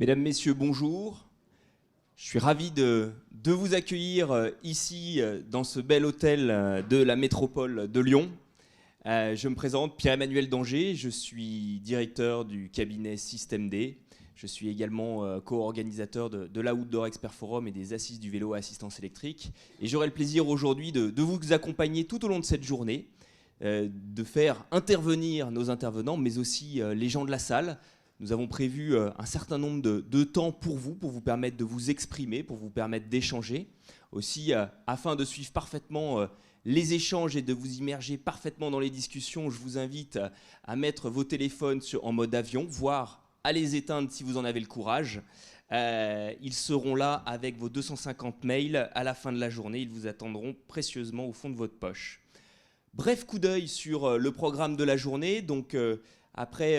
Mesdames, Messieurs, bonjour. Je suis ravi de vous accueillir ici dans ce bel hôtel de la métropole de Lyon. Je me présente, Pierre-Emmanuel Danger, je suis directeur du cabinet Système D. Je suis également co-organisateur de l'Outdoor Expert Forum et des Assises du vélo à assistance électrique. Et j'aurai le plaisir aujourd'hui de vous accompagner tout au long de cette journée, de faire intervenir nos intervenants, mais aussi les gens de la salle. Nous avons prévu un certain nombre de temps pour vous permettre de vous exprimer, pour vous permettre d'échanger. Aussi, afin de suivre parfaitement les échanges et de vous immerger parfaitement dans les discussions, je vous invite à mettre vos téléphones en mode avion, voire à les éteindre si vous en avez le courage. Ils seront là avec vos 250 mails à la fin de la journée. Ils vous attendront précieusement au fond de votre poche. Bref coup d'œil sur le programme de la journée. Donc, après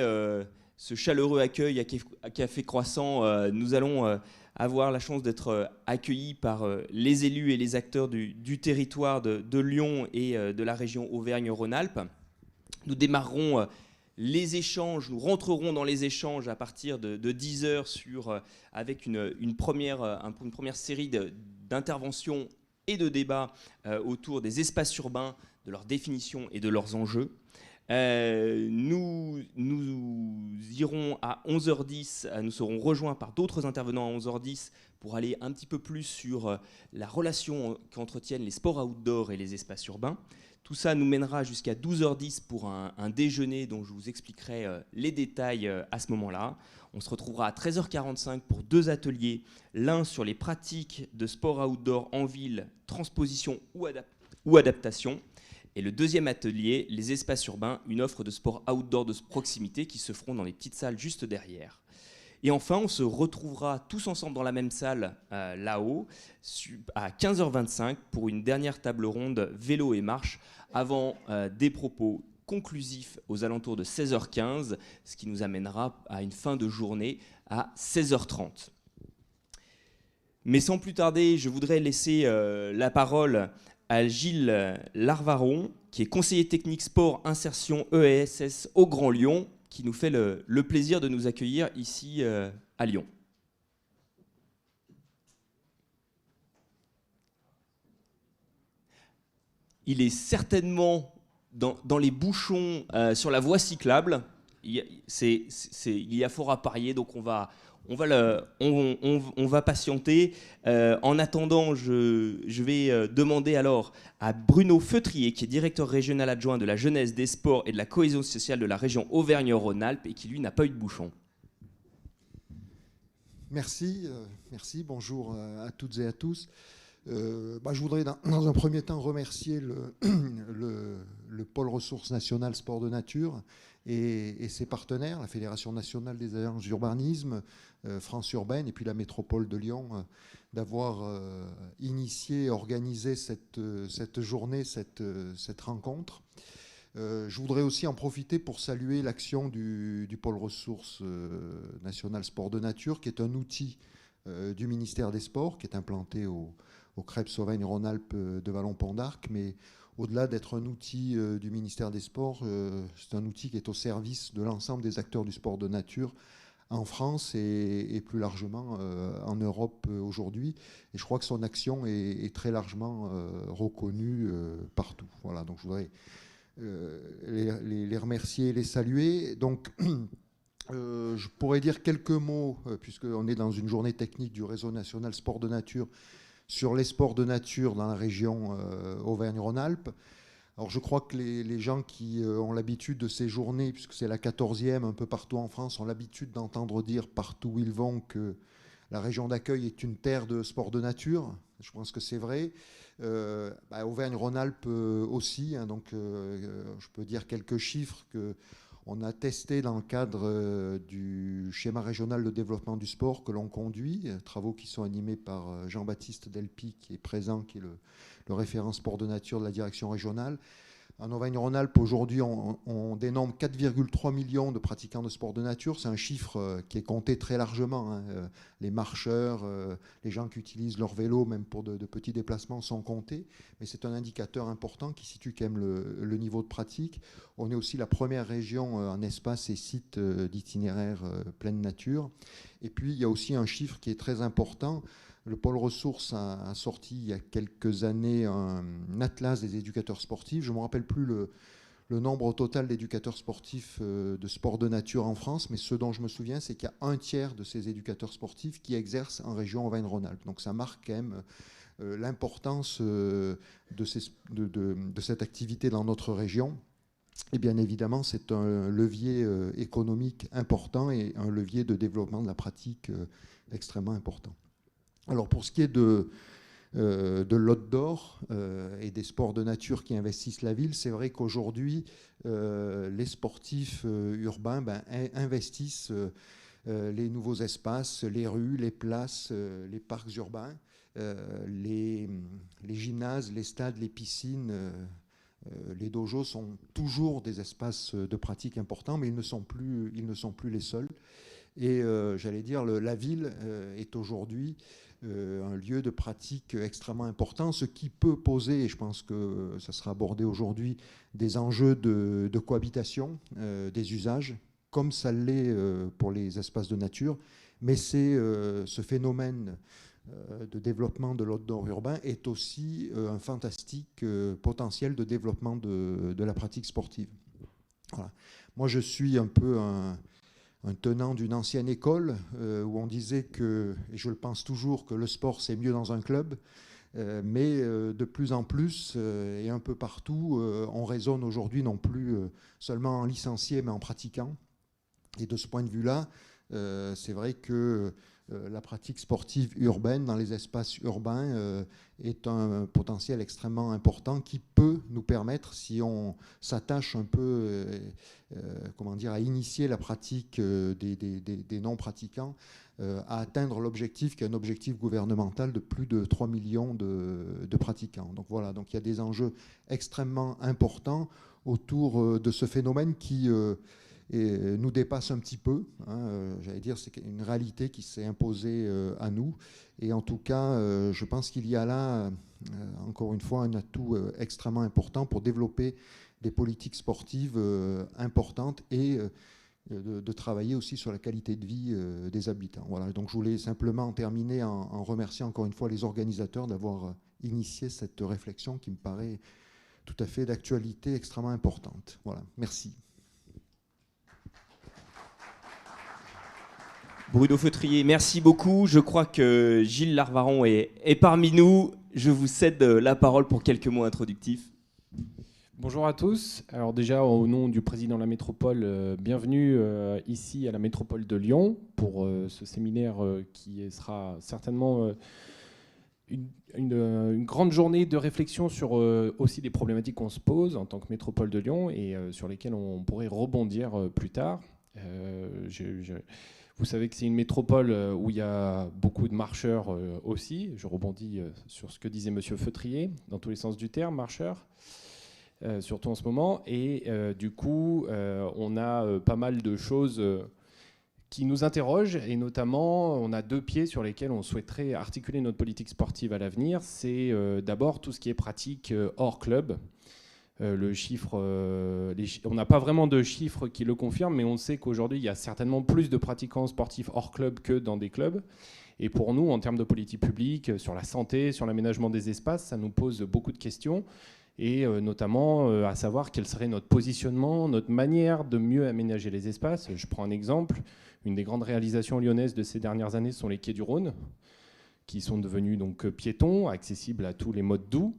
ce chaleureux accueil à Café Croissant, nous allons avoir la chance d'être accueillis par les élus et les acteurs du territoire de Lyon et de la région Auvergne-Rhône-Alpes. Nous démarrerons les échanges, nous rentrerons dans les échanges à partir de 10h avec une première série d'interventions et de débats autour des espaces urbains, de leur définition et de leurs enjeux. Nous irons à 11h10, nous serons rejoints par d'autres intervenants à 11h10 pour aller un petit peu plus sur la relation qu'entretiennent les sports outdoor et les espaces urbains. Tout ça nous mènera jusqu'à 12h10 pour un déjeuner dont je vous expliquerai les détails à ce moment-là. On se retrouvera à 13h45 pour 2 ateliers, l'un sur les pratiques de sport outdoor en ville, transposition ou adaptation. Et le deuxième atelier, les espaces urbains, une offre de sport outdoor de proximité qui se feront dans les petites salles juste derrière. Et enfin, on se retrouvera tous ensemble dans la même salle, là-haut, à 15h25 pour une dernière table ronde vélo et marche, avant des propos conclusifs aux alentours de 16h15, ce qui nous amènera à une fin de journée à 16h30. Mais sans plus tarder, je voudrais laisser la parole à Gilles Larvaron, qui est conseiller technique sport insertion ESS au Grand Lyon, qui nous fait le plaisir de nous accueillir ici à Lyon. Il est certainement dans les bouchons sur la voie cyclable. Il y a fort à parier, donc on va patienter. En attendant, je vais demander alors à Bruno Feutrier, qui est directeur régional adjoint de la jeunesse, des sports et de la cohésion sociale de la région Auvergne-Rhône-Alpes et qui, lui, n'a pas eu de bouchon. Merci. Bonjour à toutes et à tous. Je voudrais dans un premier temps remercier le pôle ressources nationales sport de nature et ses partenaires, la Fédération nationale des agences d'urbanisme, France Urbaine et puis la métropole de Lyon, d'avoir initié et organisé cette journée, cette rencontre. Je voudrais aussi en profiter pour saluer l'action du pôle ressources nationales sport de nature, qui est un outil du ministère des Sports, qui est implanté au CREPS Auvergne-Rhône-Alpes de Vallon-Pont d'Arc, mais au-delà d'être un outil du ministère des Sports, c'est un outil qui est au service de l'ensemble des acteurs du sport de nature en France et plus largement en Europe aujourd'hui. Et je crois que son action est très largement reconnue partout. Voilà, donc je voudrais les remercier et les saluer. Donc, je pourrais dire quelques mots, puisqu'on est dans une journée technique du réseau national sport de nature, sur les sports de nature dans la région Auvergne-Rhône-Alpes. Alors je crois que les gens qui ont l'habitude de ces journées, puisque c'est la 14e un peu partout en France, ont l'habitude d'entendre dire partout où ils vont que la région d'accueil est une terre de sport de nature. Je pense que c'est vrai. Auvergne-Rhône-Alpes aussi, hein, donc je peux dire quelques chiffres qu'on a testé dans le cadre du schéma régional de développement du sport que l'on conduit, travaux qui sont animés par Jean-Baptiste Delpy, qui est présent, qui est le référent sport de nature de la direction régionale. En Auvergne-Rhône-Alpes, aujourd'hui, on dénombre 4,3 millions de pratiquants de sport de nature. C'est un chiffre qui est compté très largement. Les marcheurs, les gens qui utilisent leur vélo, même pour de petits déplacements, sont comptés. Mais c'est un indicateur important qui situe quand même le niveau de pratique. On est aussi la première région en espace et sites d'itinéraire pleine nature. Et puis, il y a aussi un chiffre qui est très important. Le Pôle Ressources a sorti il y a quelques années un atlas des éducateurs sportifs. Je ne me rappelle plus le nombre total d'éducateurs sportifs de sport de nature en France, mais ce dont je me souviens, c'est qu'il y a un tiers de ces éducateurs sportifs qui exercent en région Auvergne-Rhône-Alpes. Donc ça marque quand même l'importance de cette activité dans notre région. Et bien évidemment, c'est un levier économique important et un levier de développement de la pratique extrêmement important. Alors pour ce qui est de l'outdoor et des sports de nature qui investissent la ville, c'est vrai qu'aujourd'hui, les sportifs urbains investissent les nouveaux espaces, les rues, les places, les parcs urbains, les gymnases, les stades, les piscines. Les dojos sont toujours des espaces de pratique importants, mais ils ne sont plus les seuls. Et j'allais dire, la ville est aujourd'hui un lieu de pratique extrêmement important, ce qui peut poser, et je pense que ça sera abordé aujourd'hui, des enjeux de cohabitation des usages, comme ça l'est pour les espaces de nature. Mais ce phénomène de développement de l'outdoor urbain est aussi un fantastique potentiel de développement de la pratique sportive. Voilà. Moi, je suis un peu un tenant d'une ancienne école où on disait que, et je le pense toujours, que le sport c'est mieux dans un club, mais de plus en plus et un peu partout, on raisonne aujourd'hui non plus seulement en licencié, mais en pratiquant. Et de ce point de vue-là, c'est vrai que la pratique sportive urbaine dans les espaces urbains est un potentiel extrêmement important qui peut nous permettre, si on s'attache un peu à initier la pratique des non-pratiquants, à atteindre l'objectif qui est un objectif gouvernemental de plus de 3 millions de pratiquants. Donc voilà, donc il y a des enjeux extrêmement importants autour de ce phénomène qui nous dépasse un petit peu. J'allais dire, c'est une réalité qui s'est imposée à nous. Et en tout cas, je pense qu'il y a là, encore une fois, un atout extrêmement important pour développer des politiques sportives importantes et de travailler aussi sur la qualité de vie des habitants. Voilà. Donc je voulais simplement terminer en remerciant encore une fois les organisateurs d'avoir initié cette réflexion qui me paraît tout à fait d'actualité extrêmement importante. Voilà. Merci. Bruno Feutrier, merci beaucoup. Je crois que Gilles Larvaron est parmi nous. Je vous cède la parole pour quelques mots introductifs. Bonjour à tous. Alors déjà, au nom du président de la métropole, bienvenue ici à la métropole de Lyon pour ce séminaire qui sera certainement une grande journée de réflexion sur aussi des problématiques qu'on se pose en tant que métropole de Lyon et sur lesquelles on pourrait rebondir plus tard. Vous savez que c'est une métropole où il y a beaucoup de marcheurs aussi. Je rebondis sur ce que disait Monsieur Feutrier, dans tous les sens du terme, marcheurs, surtout en ce moment. Et du coup, on a pas mal de choses qui nous interrogent. Et notamment, on a deux pieds sur lesquels on souhaiterait articuler notre politique sportive à l'avenir. C'est d'abord tout ce qui est pratique hors club. Le chiffre, on n'a pas vraiment de chiffres qui le confirment, mais on sait qu'aujourd'hui, il y a certainement plus de pratiquants sportifs hors club que dans des clubs. Et pour nous, en termes de politique publique, sur la santé, sur l'aménagement des espaces, ça nous pose beaucoup de questions. Et notamment à savoir quel serait notre positionnement, notre manière de mieux aménager les espaces. Je prends un exemple. Une des grandes réalisations lyonnaises de ces dernières années sont les quais du Rhône, qui sont devenus donc piétons, accessibles à tous les modes doux.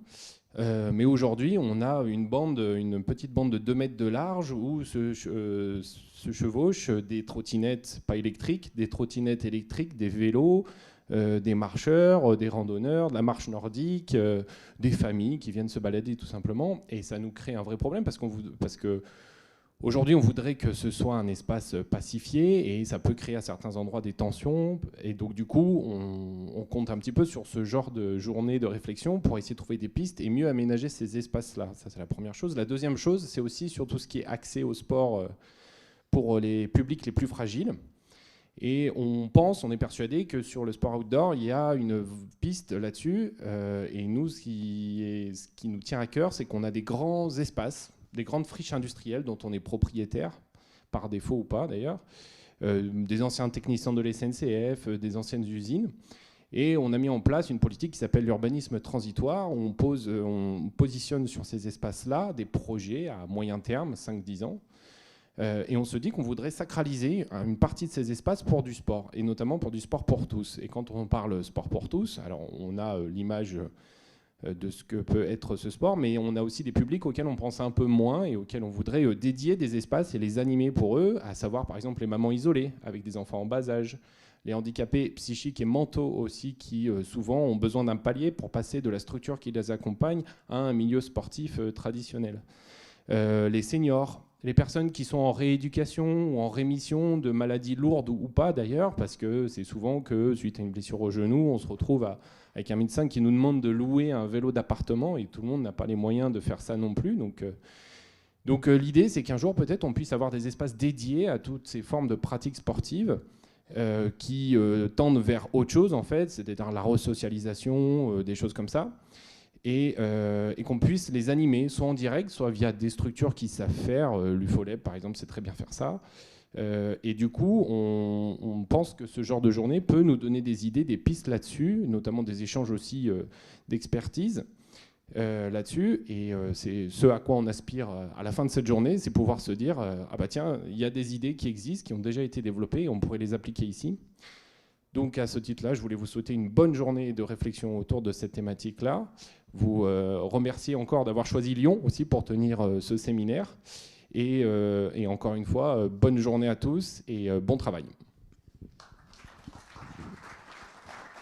Mais aujourd'hui, on a une petite bande de 2 mètres de large où se chevauchent des trottinettes pas électriques, des trottinettes électriques, des vélos, des marcheurs, des randonneurs, de la marche nordique, des familles qui viennent se balader tout simplement. Et ça nous crée un vrai problème parce que Aujourd'hui, on voudrait que ce soit un espace pacifié et ça peut créer à certains endroits des tensions. Et donc, du coup, on compte un petit peu sur ce genre de journée de réflexion pour essayer de trouver des pistes et mieux aménager ces espaces-là. Ça, c'est la première chose. La deuxième chose, c'est aussi sur tout ce qui est accès au sport pour les publics les plus fragiles. Et on est persuadé que sur le sport outdoor, il y a une piste là-dessus. Et nous, ce qui nous tient à cœur, c'est qu'on a des grands espaces, des grandes friches industrielles dont on est propriétaire, par défaut ou pas d'ailleurs, des anciens techniciens de l'SNCF, des anciennes usines. Et on a mis en place une politique qui s'appelle l'urbanisme transitoire. On positionne sur ces espaces-là des projets à moyen terme, 5-10 ans. Et on se dit qu'on voudrait sacraliser une partie de ces espaces pour du sport, et notamment pour du sport pour tous. Et quand on parle sport pour tous, alors on a l'image de ce que peut être ce sport, mais on a aussi des publics auxquels on pense un peu moins et auxquels on voudrait dédier des espaces et les animer pour eux, à savoir par exemple les mamans isolées avec des enfants en bas âge, les handicapés psychiques et mentaux aussi qui souvent ont besoin d'un palier pour passer de la structure qui les accompagne à un milieu sportif traditionnel. Les seniors, les personnes qui sont en rééducation ou en rémission de maladies lourdes ou pas d'ailleurs, parce que c'est souvent que suite à une blessure au genou, on se retrouve avec un médecin qui nous demande de louer un vélo d'appartement et tout le monde n'a pas les moyens de faire ça non plus. Donc l'idée, c'est qu'un jour peut-être on puisse avoir des espaces dédiés à toutes ces formes de pratiques sportives qui tendent vers autre chose en fait, c'est-à-dire la resocialisation, des choses comme ça. Et qu'on puisse les animer, soit en direct, soit via des structures qui savent faire. L'UFOLEB, par exemple, sait très bien faire ça. Et du coup, on pense que ce genre de journée peut nous donner des idées, des pistes là-dessus, notamment des échanges aussi d'expertise là-dessus. Et c'est ce à quoi on aspire à la fin de cette journée, c'est pouvoir se dire ah bah tiens, il y a des idées qui existent, qui ont déjà été développées, et on pourrait les appliquer ici. Donc à ce titre-là, je voulais vous souhaiter une bonne journée de réflexion autour de cette thématique-là. Vous remercier encore d'avoir choisi Lyon aussi pour tenir ce séminaire. Et encore une fois, bonne journée à tous et bon travail.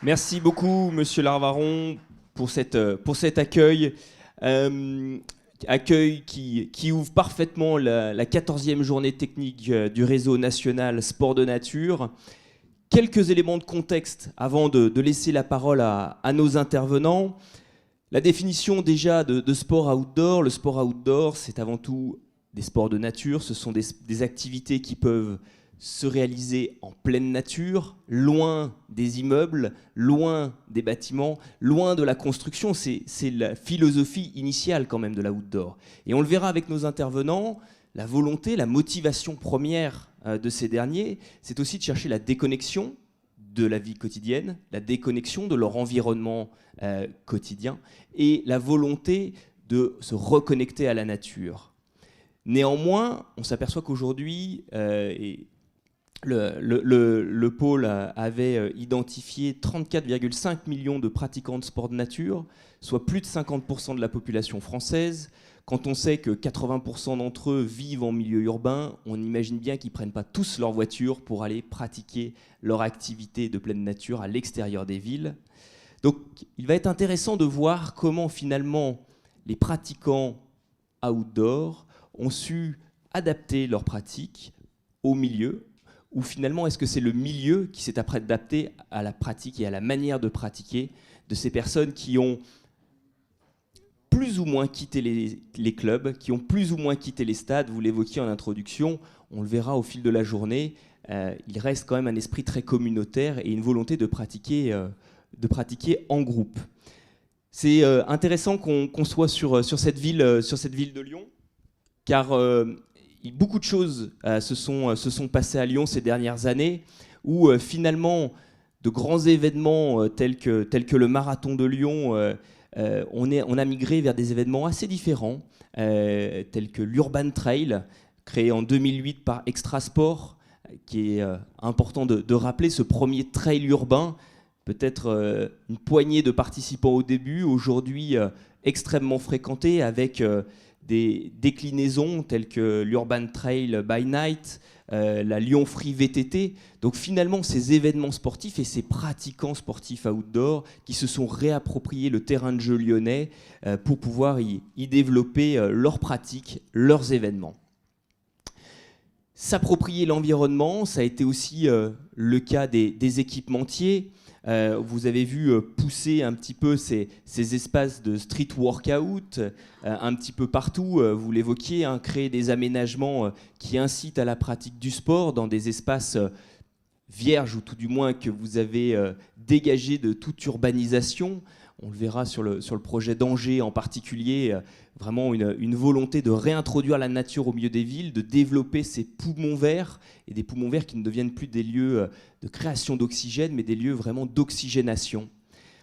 Merci beaucoup, Monsieur Larvaron, pour cet accueil. Accueil qui ouvre parfaitement la 14e journée technique du réseau national Sport de Nature. Quelques éléments de contexte avant de laisser la parole à nos intervenants. La définition déjà de sport outdoor. Le sport outdoor, c'est avant tout des sports de nature. Ce sont des activités qui peuvent se réaliser en pleine nature, loin des immeubles, loin des bâtiments, loin de la construction. C'est la philosophie initiale quand même de l'outdoor. Et on le verra avec nos intervenants, la volonté, la motivation première de ces derniers, c'est aussi de chercher la déconnexion de la vie quotidienne, la déconnexion de leur environnement quotidien et la volonté de se reconnecter à la nature. Néanmoins, on s'aperçoit qu'aujourd'hui, le pôle avait identifié 34,5 millions de pratiquants de sport de nature, soit plus de 50% de la population française. Quand on sait que 80% d'entre eux vivent en milieu urbain, on imagine bien qu'ils ne prennent pas tous leur voiture pour aller pratiquer leur activité de pleine nature à l'extérieur des villes. Donc il va être intéressant de voir comment finalement les pratiquants outdoor ont su adapter leurs pratiques au milieu, ou finalement est-ce que c'est le milieu qui s'est après adapté à la pratique et à la manière de pratiquer de ces personnes qui ont plus ou moins quitté les clubs, qui ont plus ou moins quitté les stades. Vous l'évoquiez en introduction, on le verra au fil de la journée, il reste quand même un esprit très communautaire et une volonté de pratiquer en groupe. C'est intéressant qu'on soit sur cette ville de Lyon, car beaucoup de choses se sont passées à Lyon ces dernières années, où finalement de grands événements tels que le marathon de Lyon, on a migré vers des événements assez différents, tels que l'Urban Trail, créé en 2008 par Extrasport, qui est important de rappeler, ce premier trail urbain, peut-être une poignée de participants au début, aujourd'hui extrêmement fréquenté, avec des déclinaisons telles que l'Urban Trail by Night, la Lyon Free VTT. Donc finalement, ces événements sportifs et ces pratiquants sportifs outdoor qui se sont réappropriés le terrain de jeu lyonnais pour pouvoir y développer leurs pratiques, leurs événements. S'approprier l'environnement, ça a été aussi le cas des équipementiers. Vous avez vu pousser un petit peu ces espaces de street workout un petit peu partout. Vous l'évoquiez, hein, créer des aménagements qui incitent à la pratique du sport dans des espaces vierges, ou tout du moins que vous avez dégagés de toute urbanisation. On le verra sur le projet d'Angers en particulier, vraiment une volonté de réintroduire la nature au milieu des villes, de développer ces poumons verts, et des poumons verts qui ne deviennent plus des lieux de création d'oxygène, mais des lieux vraiment d'oxygénation.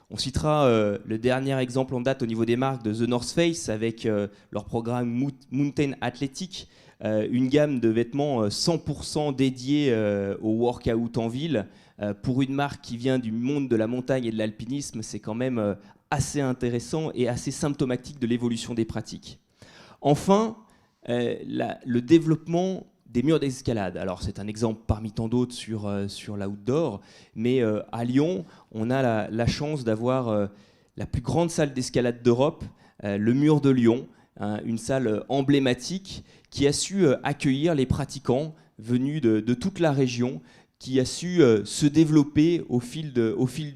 On citera le dernier exemple en date au niveau des marques de The North Face avec leur programme Mountain Athletic, une gamme de vêtements 100% dédiés au workout en ville. Pour une marque qui vient du monde de la montagne et de l'alpinisme, c'est quand même assez intéressant et assez symptomatique de l'évolution des pratiques. Enfin, le développement des murs d'escalade. Alors c'est un exemple parmi tant d'autres sur l'outdoor, mais à Lyon, on a la chance d'avoir la plus grande salle d'escalade d'Europe, le Mur de Lyon, hein, une salle emblématique qui a su accueillir les pratiquants venus de toute la région, qui a su se développer au fil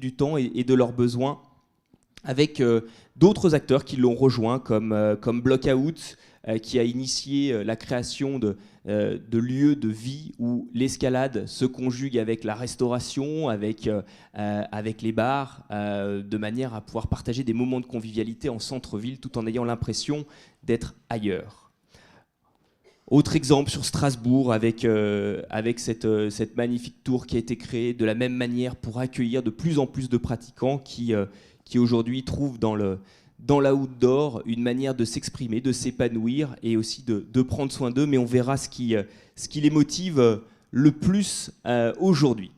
du temps et de leurs besoins, avec d'autres acteurs qui l'ont rejoint, comme Blockout, qui a initié la création de lieux de vie où l'escalade se conjugue avec la restauration, avec les bars, de manière à pouvoir partager des moments de convivialité en centre-ville tout en ayant l'impression d'être ailleurs. Autre exemple sur Strasbourg, avec cette magnifique tour qui a été créée de la même manière pour accueillir de plus en plus de pratiquants qui aujourd'hui trouvent dans l'outdoor une manière de s'exprimer, de s'épanouir et aussi de prendre soin d'eux. Mais on verra ce qui les motive le plus aujourd'hui.